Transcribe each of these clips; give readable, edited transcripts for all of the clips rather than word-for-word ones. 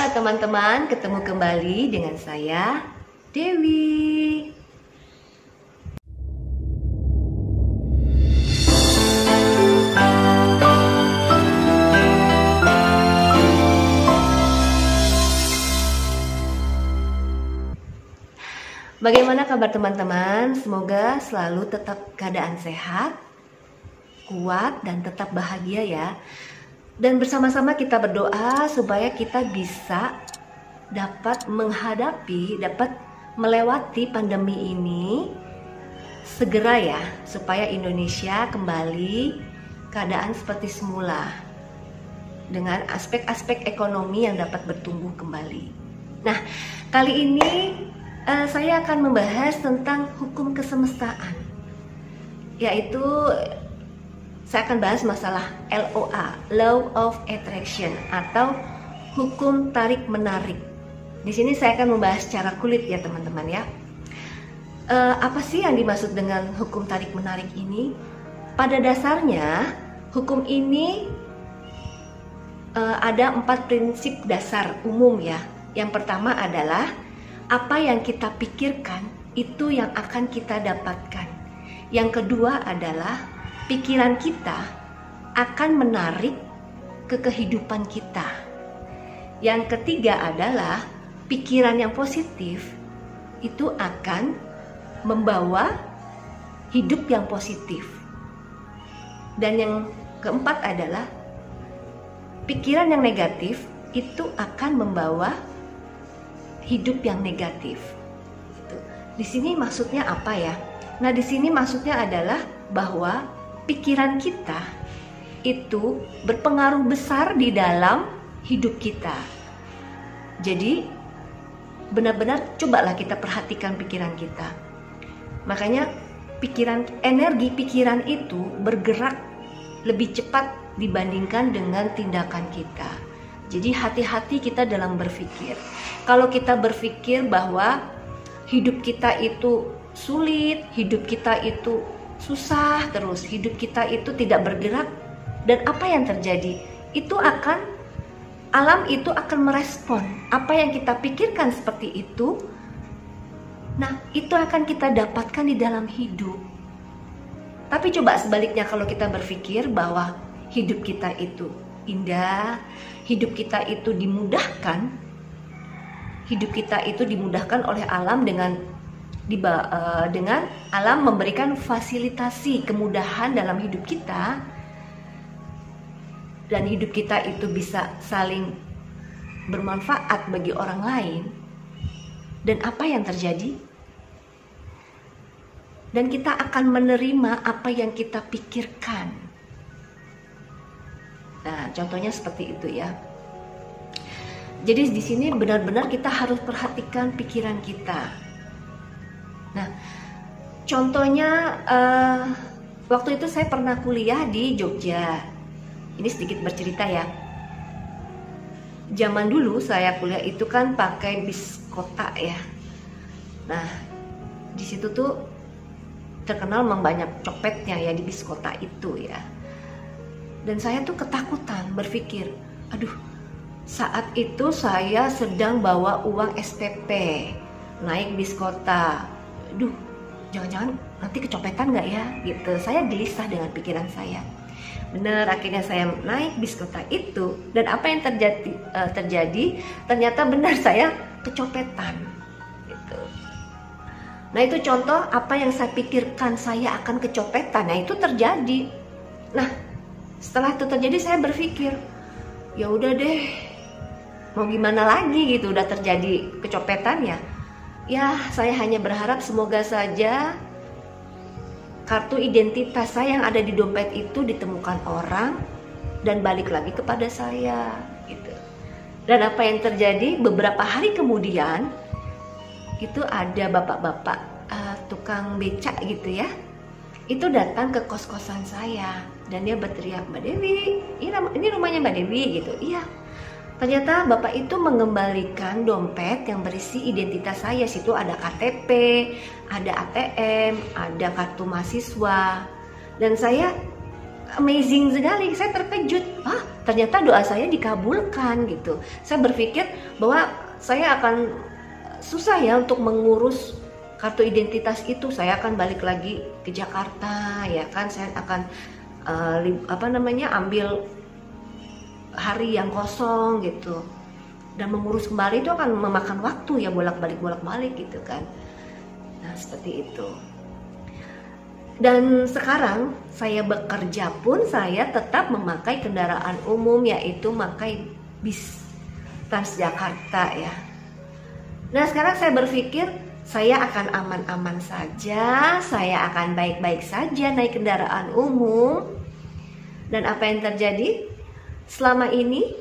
Halo teman-teman, ketemu kembali dengan saya, Dewi. Bagaimana kabar teman-teman? Semoga selalu tetap keadaan sehat, kuat, dan tetap bahagia ya. Dan bersama-sama kita berdoa supaya kita bisa dapat melewati pandemi ini segera ya, supaya Indonesia kembali keadaan seperti semula dengan aspek-aspek ekonomi yang dapat bertumbuh kembali. Nah, kali ini saya akan membahas tentang hukum kesemestaan, yaitu saya akan bahas masalah LOA, Law of Attraction, atau hukum tarik menarik. Di sini saya akan membahas secara kulit ya teman-teman ya. Apa sih yang dimaksud dengan hukum tarik menarik ini? Pada dasarnya hukum ini ada 4 prinsip dasar umum ya. Yang pertama adalah apa yang kita pikirkan itu yang akan kita dapatkan. Yang kedua adalah pikiran kita akan menarik ke kehidupan kita. Yang ketiga adalah pikiran yang positif itu akan membawa hidup yang positif. Dan yang keempat adalah pikiran yang negatif itu akan membawa hidup yang negatif. Di sini maksudnya apa ya? Nah, di sini maksudnya adalah bahwa pikiran kita itu berpengaruh besar di dalam hidup kita. Jadi benar-benar cobalah kita perhatikan pikiran kita. Makanya energi pikiran itu bergerak lebih cepat dibandingkan dengan tindakan kita. Jadi hati-hati kita dalam berpikir. Kalau kita berpikir bahwa hidup kita itu sulit, hidup kita itu susah terus, hidup kita itu tidak bergerak, dan apa yang terjadi? Alam itu akan merespon apa yang kita pikirkan seperti itu. Nah, itu akan kita dapatkan di dalam hidup. Tapi coba sebaliknya, kalau kita berpikir bahwa hidup kita itu indah, hidup kita itu dimudahkan oleh alam dengan alam memberikan fasilitasi kemudahan dalam hidup kita, dan hidup kita itu bisa saling bermanfaat bagi orang lain. Dan apa yang terjadi? Dan kita akan menerima apa yang kita pikirkan. Nah, contohnya seperti itu ya. Jadi di sini benar-benar kita harus perhatikan pikiran kita. Nah, contohnya waktu itu saya pernah kuliah di Jogja. Ini sedikit bercerita ya. Zaman dulu saya kuliah itu kan pakai bis kota ya. Nah, di situ tuh terkenal memang banyak copetnya ya di bis kota itu ya. Dan saya tuh ketakutan berpikir, aduh, saat itu saya sedang bawa uang SPP, naik bis kota. Aduh, jangan-jangan nanti kecopetan nggak ya? Gitu. Saya gelisah dengan pikiran saya. Bener, akhirnya saya naik bis kota itu, dan apa yang terjadi? Ternyata benar, saya kecopetan. Gitu. Nah, itu contoh apa yang saya pikirkan saya akan kecopetan. Nah, itu terjadi. Nah, setelah itu terjadi, saya berpikir, ya udah deh, mau gimana lagi gitu, udah terjadi kecopetan ya. Ya, saya hanya berharap semoga saja kartu identitas saya yang ada di dompet itu ditemukan orang dan balik lagi kepada saya gitu. Dan apa yang terjadi? Beberapa hari kemudian itu ada bapak-bapak tukang becak gitu ya. Itu datang ke kos-kosan saya dan dia berteriak, "Mbak Dewi, ini rumahnya Mbak Dewi," gitu. Iya. Ternyata bapak itu mengembalikan dompet yang berisi identitas saya. Situ ada KTP, ada ATM, ada kartu mahasiswa. Dan saya amazing sekali, saya terkejut, ternyata doa saya dikabulkan gitu. Saya berpikir bahwa saya akan susah ya untuk mengurus kartu identitas itu, saya akan balik lagi ke Jakarta ya kan, saya akan ambil hari yang kosong gitu, dan mengurus kembali itu akan memakan waktu ya, bolak-balik gitu kan. Nah seperti itu. Dan sekarang saya bekerja pun saya tetap memakai kendaraan umum, yaitu memakai bis Transjakarta ya. Nah sekarang saya berpikir saya akan aman-aman saja, saya akan baik-baik saja naik kendaraan umum. Dan apa yang terjadi? Selama ini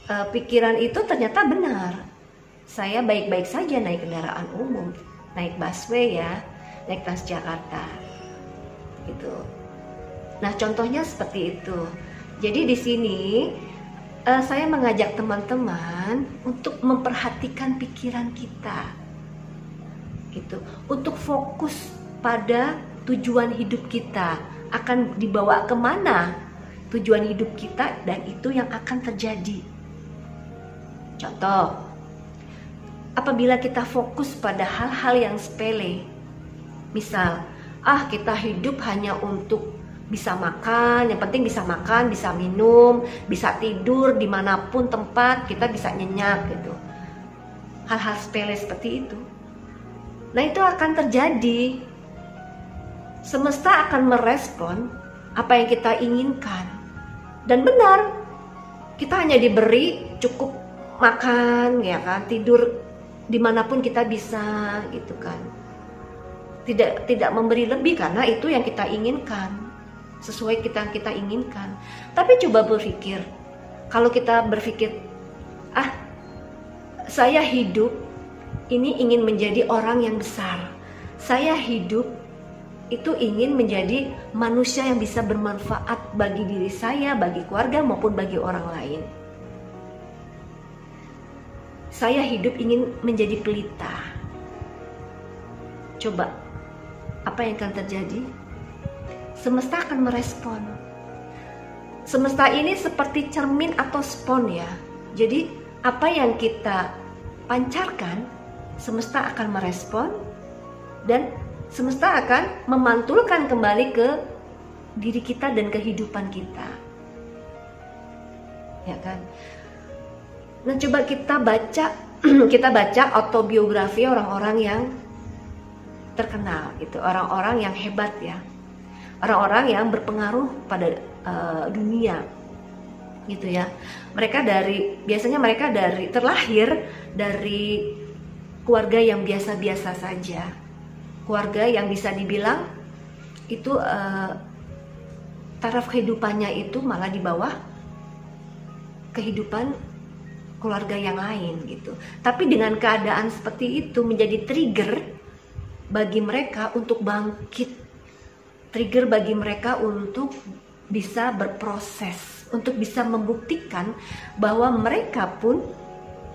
pikiran itu ternyata benar. Saya baik-baik saja naik kendaraan umum, naik busway ya, naik Transjakarta gitu. Nah contohnya seperti itu. Jadi di sini saya mengajak teman-teman untuk memperhatikan pikiran kita gitu, untuk fokus pada tujuan hidup kita, akan dibawa kemana tujuan hidup kita, dan itu yang akan terjadi. Contoh, apabila kita fokus pada hal-hal yang sepele, misal kita hidup hanya untuk bisa makan, yang penting bisa makan, bisa minum, bisa tidur dimanapun tempat, kita bisa nyenyak gitu, hal-hal sepele seperti itu. Nah itu akan terjadi, semesta akan merespon apa yang kita inginkan. Dan benar, kita hanya diberi cukup makan ya kan, tidur dimanapun kita bisa gitu kan, tidak memberi lebih, karena itu yang kita inginkan, sesuai kita inginkan. Tapi coba berpikir, kalau kita berpikir saya hidup ini ingin menjadi orang yang besar, saya hidup itu ingin menjadi manusia yang bisa bermanfaat bagi diri saya, bagi keluarga maupun bagi orang lain. Saya hidup ingin menjadi pelita. Coba, apa yang akan terjadi? Semesta akan merespon. Semesta ini seperti cermin atau spon ya. Jadi apa yang kita pancarkan, semesta akan merespon, dan semesta akan memantulkan kembali ke diri kita dan kehidupan kita, ya kan? Nah coba kita baca autobiografi orang-orang yang terkenal, gitu, orang-orang yang hebat ya, orang-orang yang berpengaruh pada dunia, gitu ya. Biasanya mereka terlahir dari keluarga yang biasa-biasa saja. Keluarga yang bisa dibilang itu taraf kehidupannya itu malah di bawah kehidupan keluarga yang lain gitu. Tapi dengan keadaan seperti itu menjadi trigger bagi mereka untuk bangkit, trigger bagi mereka untuk bisa berproses, untuk bisa membuktikan bahwa mereka pun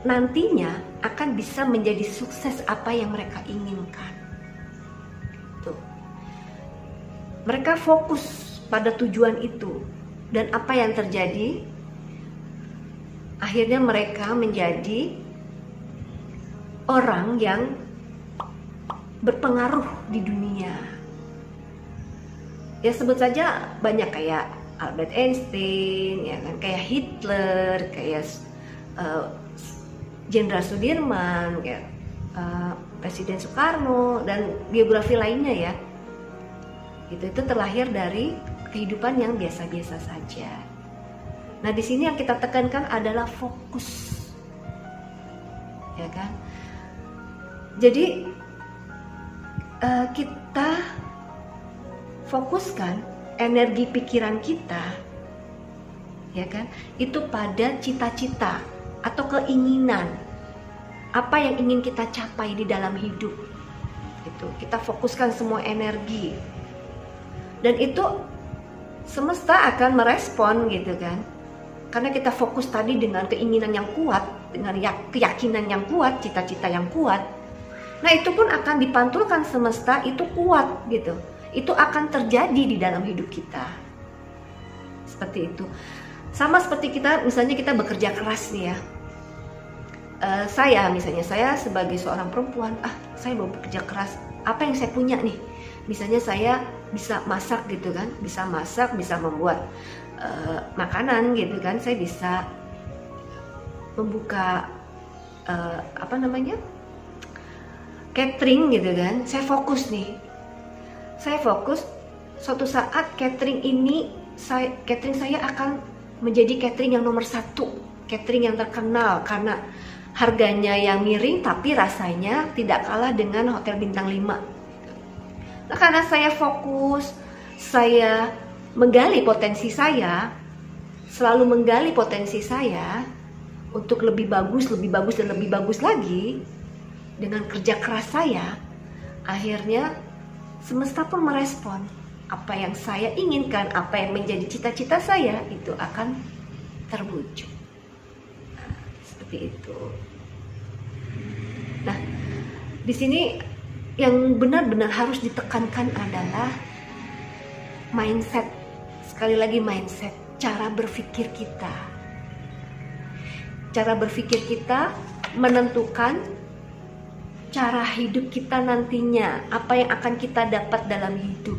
nantinya akan bisa menjadi sukses apa yang mereka inginkan. Mereka fokus pada tujuan itu, dan apa yang terjadi? Akhirnya mereka menjadi orang yang berpengaruh di dunia. Ya sebut saja banyak, kayak Albert Einstein, ya kan, kayak Hitler, kayak Jenderal Sudirman, kayak Presiden Soekarno, dan biografi lainnya ya. Itu terlahir dari kehidupan yang biasa-biasa saja. Nah di sini yang kita tekankan adalah fokus, ya kan? Jadi kita fokuskan energi pikiran kita, ya kan? Itu pada cita-cita atau keinginan, apa yang ingin kita capai di dalam hidup. Itu kita fokuskan semua energi. Dan itu semesta akan merespon gitu kan, karena kita fokus tadi dengan keinginan yang kuat, dengan keyakinan yang kuat, cita-cita yang kuat. Nah itu pun akan dipantulkan semesta, itu kuat gitu, itu akan terjadi di dalam hidup kita. seperti itu. Sama seperti kita, misalnya kita bekerja keras nih ya. Saya sebagai seorang perempuan, saya mau bekerja keras. Apa yang saya punya nih? Misalnya saya bisa masak gitu kan, bisa masak, bisa membuat makanan gitu kan. Saya bisa membuka catering gitu kan. Saya fokus nih. Suatu saat catering saya akan menjadi catering yang nomor 1, catering yang terkenal karena harganya yang miring tapi rasanya tidak kalah dengan hotel bintang 5. Nah, karena saya fokus, saya menggali potensi saya, selalu menggali potensi saya untuk lebih bagus dan lebih bagus lagi dengan kerja keras saya, akhirnya semesta pun merespon apa yang saya inginkan, apa yang menjadi cita-cita saya itu akan terwujud. Seperti itu. Nah, di sini yang benar-benar harus ditekankan adalah mindset. Sekali lagi mindset, cara berpikir kita. Cara berpikir kita menentukan cara hidup kita nantinya, apa yang akan kita dapat dalam hidup.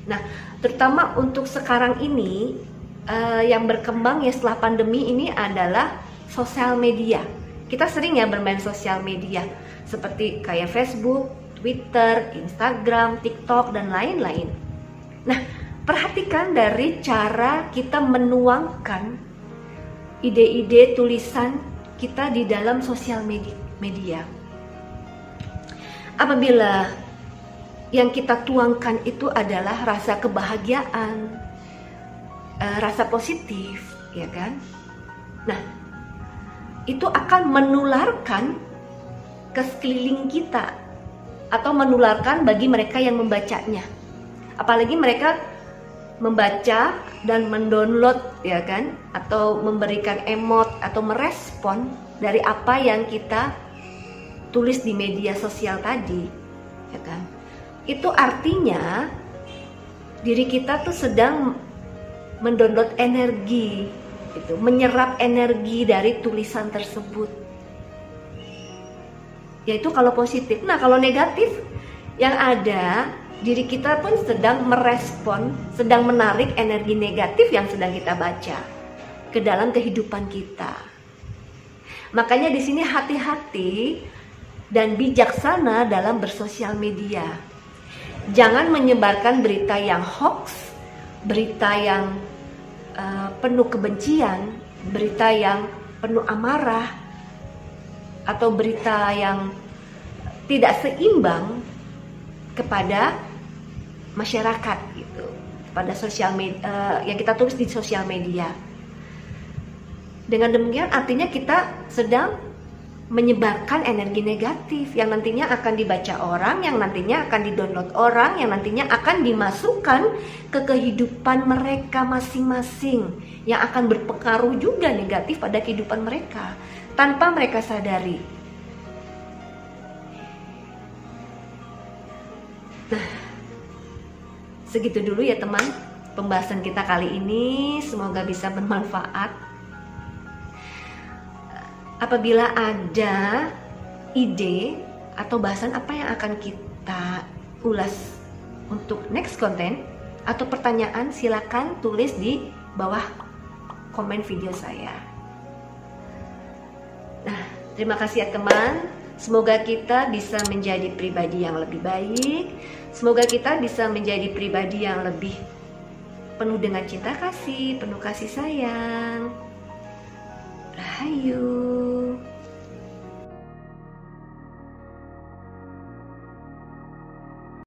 Nah, terutama untuk sekarang ini yang berkembang ya setelah pandemi ini adalah sosial media. Kita sering ya bermain sosial media seperti kayak Facebook, Twitter, Instagram, TikTok, dan lain-lain. Nah, perhatikan dari cara kita menuangkan ide-ide tulisan kita di dalam sosial media. Apabila yang kita tuangkan itu adalah rasa kebahagiaan, rasa positif, ya kan? Nah, itu akan menularkan ke sekeliling kita atau menularkan bagi mereka yang membacanya. Apalagi mereka membaca dan mendownload, ya kan, atau memberikan emot atau merespon dari apa yang kita tulis di media sosial tadi, ya kan. Itu artinya diri kita tuh sedang mendownload energi, itu menyerap energi dari tulisan tersebut. Yaitu kalau positif. Nah, kalau negatif, yang ada diri kita pun sedang merespon, sedang menarik energi negatif yang sedang kita baca ke dalam kehidupan kita. Makanya di sini hati-hati dan bijaksana dalam bersosial media. Jangan menyebarkan berita yang hoax, berita yang penuh kebencian, berita yang penuh amarah, atau berita yang tidak seimbang kepada masyarakat gitu, pada sosial media yang kita tulis di sosial media. Dengan demikian artinya kita sedang menyebarkan energi negatif yang nantinya akan dibaca orang, yang nantinya akan didownload orang, yang nantinya akan dimasukkan ke kehidupan mereka masing-masing, yang akan berpengaruh juga negatif pada kehidupan mereka tanpa mereka sadari. Nah, segitu dulu ya teman pembahasan kita kali ini, semoga bisa bermanfaat. Apabila ada ide atau bahasan apa yang akan kita ulas untuk next konten atau pertanyaan, silakan tulis di bawah komen video saya. Nah, terima kasih ya teman. Semoga kita bisa menjadi pribadi yang lebih baik. Semoga kita bisa menjadi pribadi yang lebih penuh dengan cinta kasih, penuh kasih sayang. Rahayu.